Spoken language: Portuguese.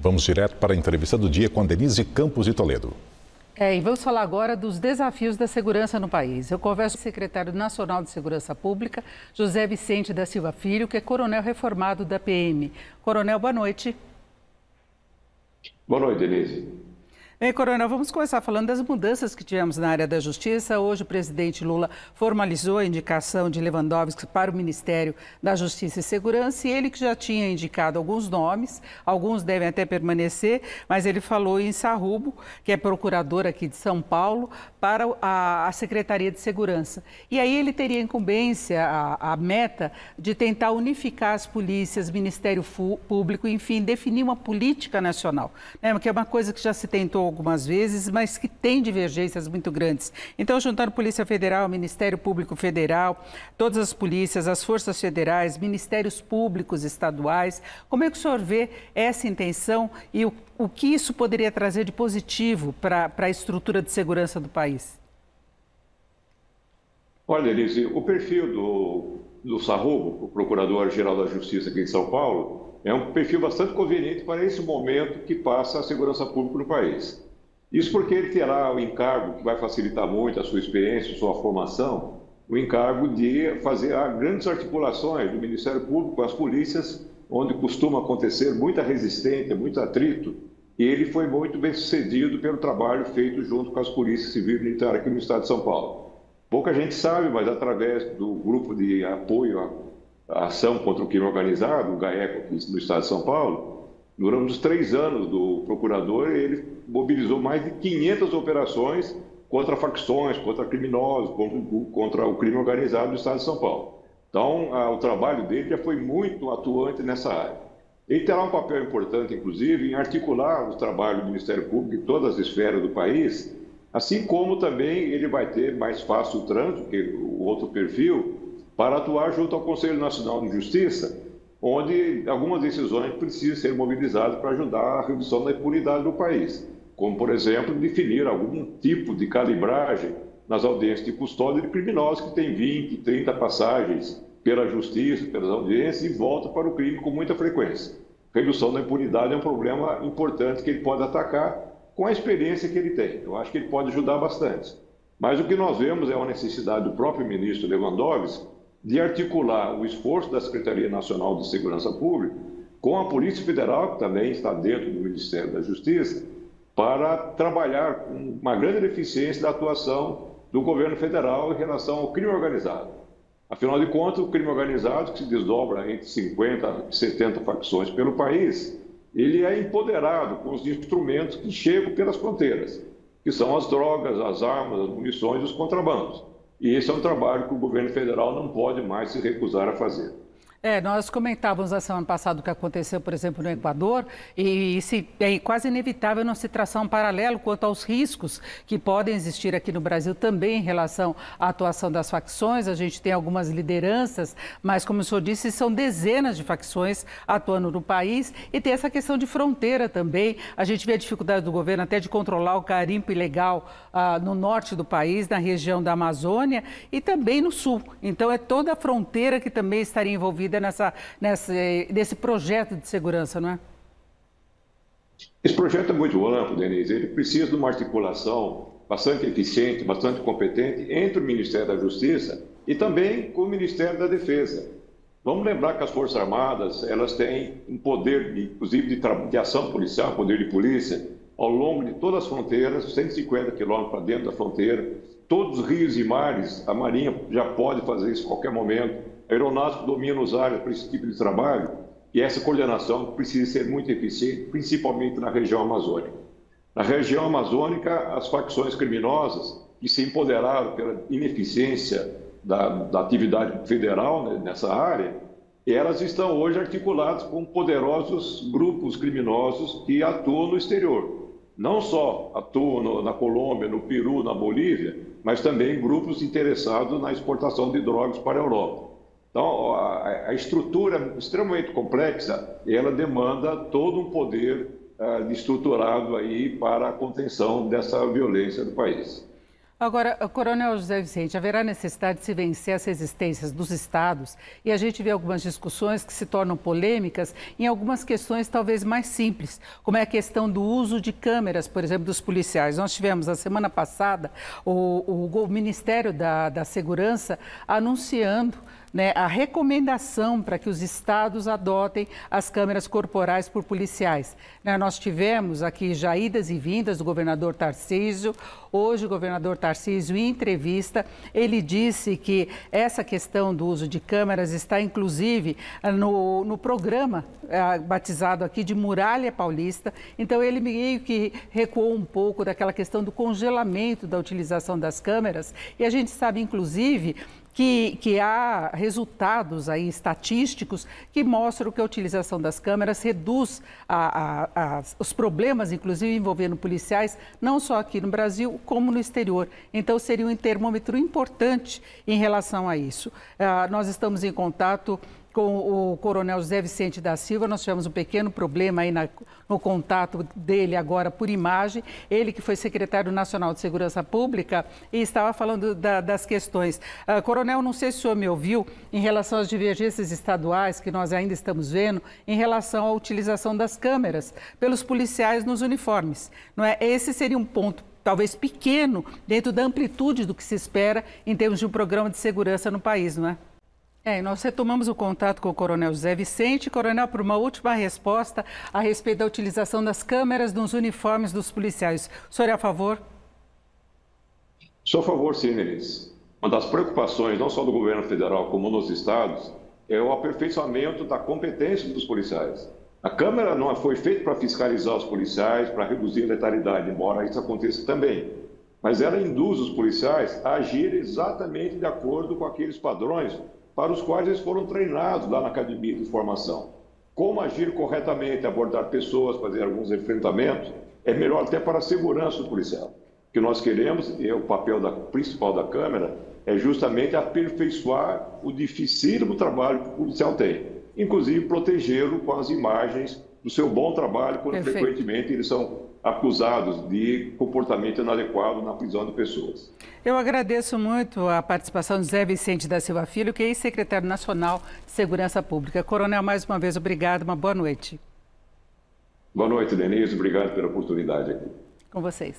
Vamos direto para a entrevista do dia com a Denise Campos de Toledo. E vamos falar agora dos desafios da segurança no país. Eu converso com o secretário nacional de Segurança Pública, José Vicente da Silva Filho, que é coronel reformado da PM. Coronel, boa noite. Boa noite, Denise. Coronel, vamos começar falando das mudanças que tivemos na área da Justiça. Hoje o presidente Lula formalizou a indicação de Lewandowski para o Ministério da Justiça e Segurança, e ele que já tinha indicado alguns nomes, alguns devem até permanecer, mas ele falou em Sarrubo, que é procurador aqui de São Paulo, para a Secretaria de Segurança. E aí ele teria incumbência, a meta de tentar unificar as polícias, Ministério Público, enfim, definir uma política nacional, né? Que é uma coisa que já se tentou algumas vezes, mas que tem divergências muito grandes. Então, juntando Polícia Federal, Ministério Público Federal, todas as polícias, as forças federais, ministérios públicos estaduais, como é que o senhor vê essa intenção e o que isso poderia trazer de positivo para a estrutura de segurança do país? Olha, Elise, o perfil do Sarrubo, o Procurador-Geral da Justiça aqui em São Paulo, é um perfil bastante conveniente para esse momento que passa a segurança pública no país. Isso porque ele terá o encargo, que vai facilitar muito a sua experiência, a sua formação, o encargo de fazer grandes articulações do Ministério Público com as polícias, onde costuma acontecer muita resistência, muito atrito, e ele foi muito bem sucedido pelo trabalho feito junto com as polícias civil e militar aqui no estado de São Paulo. Pouca gente sabe, mas através do grupo de apoio a ação contra o crime organizado, o GAECO, no estado de São Paulo, durante os 3 anos do procurador, ele mobilizou mais de 500 operações contra facções, contra criminosos, contra o crime organizado do estado de São Paulo. Então, o trabalho dele já foi muito atuante nessa área. Ele terá um papel importante, inclusive, em articular o trabalho do Ministério Público em todas as esferas do país, assim como também ele vai ter mais fácil o trânsito, que o outro perfil, para atuar junto ao Conselho Nacional de Justiça, onde algumas decisões precisam ser mobilizadas para ajudar a redução da impunidade do país, como, por exemplo, definir algum tipo de calibragem nas audiências de custódia de criminosos que têm 20, 30 passagens pela Justiça, pelas audiências e voltam para o crime com muita frequência. Redução da impunidade é um problema importante que ele pode atacar com a experiência que ele tem. Eu acho que ele pode ajudar bastante. Mas o que nós vemos é uma necessidade do próprio ministro Lewandowski de articular o esforço da Secretaria Nacional de Segurança Pública com a Polícia Federal, que também está dentro do Ministério da Justiça, para trabalhar com uma grande eficiência da atuação do governo federal em relação ao crime organizado. Afinal de contas, o crime organizado, que se desdobra entre 50 e 70 facções pelo país, ele é empoderado com os instrumentos que chegam pelas fronteiras, que são as drogas, as armas, as munições e os contrabandos. E esse é um trabalho que o governo federal não pode mais se recusar a fazer. Nós comentávamos na semana passada o que aconteceu, por exemplo, no Equador, e é quase inevitável não se traçar um paralelo quanto aos riscos que podem existir aqui no Brasil também em relação à atuação das facções. A gente tem algumas lideranças, mas, como o senhor disse, são dezenas de facções atuando no país, e tem essa questão de fronteira também. A gente vê a dificuldade do governo até de controlar o garimpo ilegal no norte do país, na região da Amazônia e também no sul. Então, é toda a fronteira que também estaria envolvida nesse projeto de segurança, não é? Esse projeto é muito amplo, Denise. Ele precisa de uma articulação bastante eficiente, bastante competente entre o Ministério da Justiça e também com o Ministério da Defesa. Vamos lembrar que as Forças Armadas, elas têm um poder, inclusive, de ação policial, poder de polícia, ao longo de todas as fronteiras, 150 quilômetros para dentro da fronteira, todos os rios e mares, a Marinha já pode fazer isso a qualquer momento. A aeronáutica domina os áreas para esse tipo de trabalho e essa coordenação precisa ser muito eficiente, principalmente na região amazônica. Na região amazônica, as facções criminosas que se empoderaram pela ineficiência da atividade federal, né, nessa área, elas estão hoje articuladas com poderosos grupos criminosos que atuam no exterior. Não só atuam na Colômbia, no Peru, na Bolívia, mas também grupos interessados na exportação de drogas para a Europa. Então, a estrutura é extremamente complexa e ela demanda todo um poder estruturado aí para a contenção dessa violência do país. Agora, Coronel José Vicente, haverá necessidade de se vencer as resistências dos estados e a gente vê algumas discussões que se tornam polêmicas em algumas questões talvez mais simples, como é a questão do uso de câmeras, por exemplo, dos policiais. Nós tivemos, na semana passada, o Ministério da Segurança anunciando, né, a recomendação para que os estados adotem as câmeras corporais por policiais. Nós tivemos aqui já idas e vindas do governador Tarcísio. Hoje o governador Tarcísio, em entrevista, ele disse que essa questão do uso de câmeras está, inclusive, no programa batizado aqui de Muralha Paulista. Então, ele meio que recuou um pouco daquela questão do congelamento da utilização das câmeras. E a gente sabe, inclusive, que há resultados aí estatísticos que mostram que a utilização das câmeras reduz os problemas, inclusive envolvendo policiais, não só aqui no Brasil, como no exterior. Então, seria um termômetro importante em relação a isso. Nós estamos em contato com o Coronel José Vicente da Silva. Nós tivemos um pequeno problema aí no contato dele agora por imagem. Ele que foi secretário nacional de Segurança Pública e estava falando das questões. Coronel, não sei se o senhor me ouviu em relação às divergências estaduais que nós ainda estamos vendo em relação à utilização das câmeras pelos policiais nos uniformes. Não é? Esse seria um ponto talvez pequeno dentro da amplitude do que se espera em termos de um programa de segurança no país, não é? Nós retomamos o contato com o Coronel José Vicente. Coronel, por uma última resposta a respeito da utilização das câmeras nos uniformes dos policiais. O senhor é a favor? Sou a favor, sim, Denise. Uma das preocupações, não só do governo federal, como nos estados, é o aperfeiçoamento da competência dos policiais. A Câmara não foi feita para fiscalizar os policiais, para reduzir a letalidade, embora isso aconteça também. Mas ela induz os policiais a agir exatamente de acordo com aqueles padrões para os quais eles foram treinados lá na academia de formação. Como agir corretamente, abordar pessoas, fazer alguns enfrentamentos, é melhor até para a segurança do policial. O que nós queremos, e é o papel principal da Câmara, é justamente aperfeiçoar o dificílimo trabalho que o policial tem, inclusive protegê-lo com as imagens do seu bom trabalho, quando frequentemente eles são acusados de comportamento inadequado na prisão de pessoas. Eu agradeço muito a participação de José Vicente da Silva Filho, que é ex-secretário nacional de Segurança Pública. Coronel, mais uma vez, obrigado, uma boa noite. Boa noite, Denise, obrigado pela oportunidade aqui. Com vocês.